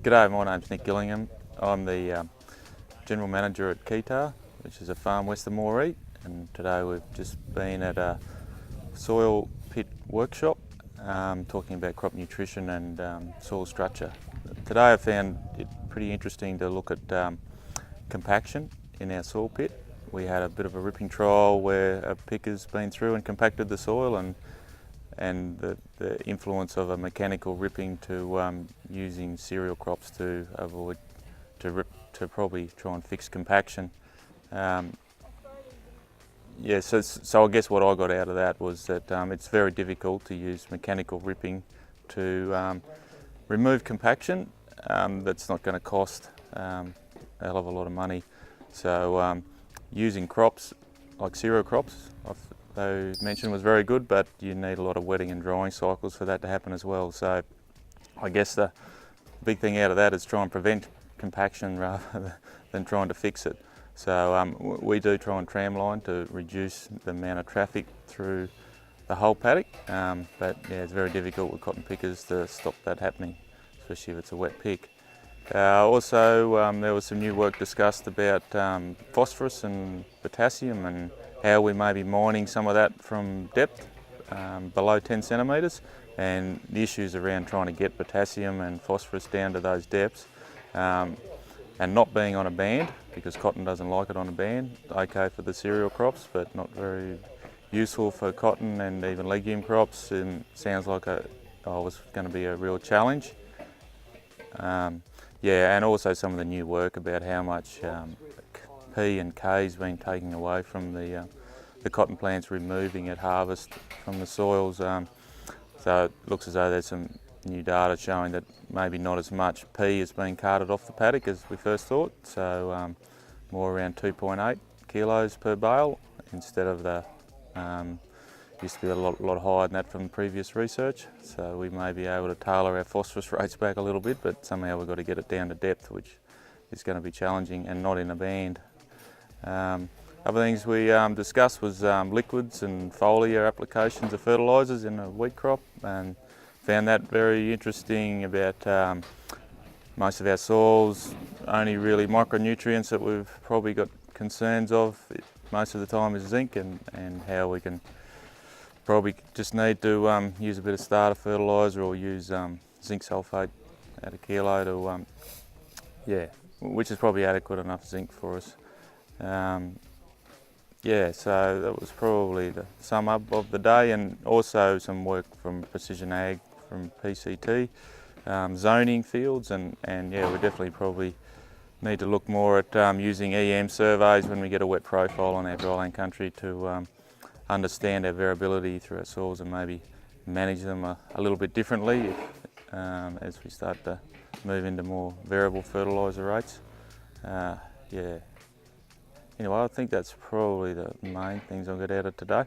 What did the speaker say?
G'day, my name's Nick Gillingham. I'm the General Manager at Keytah, which is a farm west of Moree, and today we've just been at a soil pit workshop talking about crop nutrition and soil structure. Today I found it pretty interesting to look at compaction in our soil pit. We had a bit of a ripping trial where a picker's been through and compacted the soil, and the influence of a mechanical ripping to using cereal crops to avoid to probably try and fix compaction. So I guess what I got out of that was that it's very difficult to use mechanical ripping to remove compaction. That's not going to cost a hell of a lot of money. So using crops like cereal crops, they mentioned was very good, but you need a lot of wetting and drying cycles for that to happen as well. So I guess the big thing out of that is try and prevent compaction rather than trying to fix it. So we do try and tramline to reduce the amount of traffic through the whole paddock, but yeah, it's very difficult with cotton pickers to stop that happening, especially if it's a wet pick. Also, there was some new work discussed about phosphorus and potassium and how we may be mining some of that from depth below 10 centimetres, and the issues around trying to get potassium and phosphorus down to those depths and not being on a band, because cotton doesn't like it on a band. Okay for the cereal crops, but not very useful for cotton and even legume crops, and sounds like it was going to be a real challenge. And also some of the new work about how much P and K has been taken away from the cotton plants, removing at harvest from the soils. So it looks as though there's some new data showing that maybe not as much P is being carted off the paddock as we first thought. So more around 2.8 kilos per bale instead of the used to be a lot higher than that from previous research. So we may be able to tailor our phosphorus rates back a little bit, but somehow we've got to get it down to depth, which is going to be challenging, and not in a band. Other things we discussed was liquids and foliar applications of fertilisers in a wheat crop, and found that very interesting about most of our soils only really micronutrients that we've probably got concerns of most of the time is zinc, and how we can probably just need to use a bit of starter fertiliser or use zinc sulphate at a kilo to, which is probably adequate enough zinc for us. So that was probably the sum up of the day, and also some work from Precision Ag from PCT, zoning fields, and we definitely probably need to look more at using EM surveys when we get a wet profile on our dryland country to understand our variability through our soils and maybe manage them a little bit differently as we start to move into more variable fertiliser rates. Anyway, I think that's probably the main things I got out of today.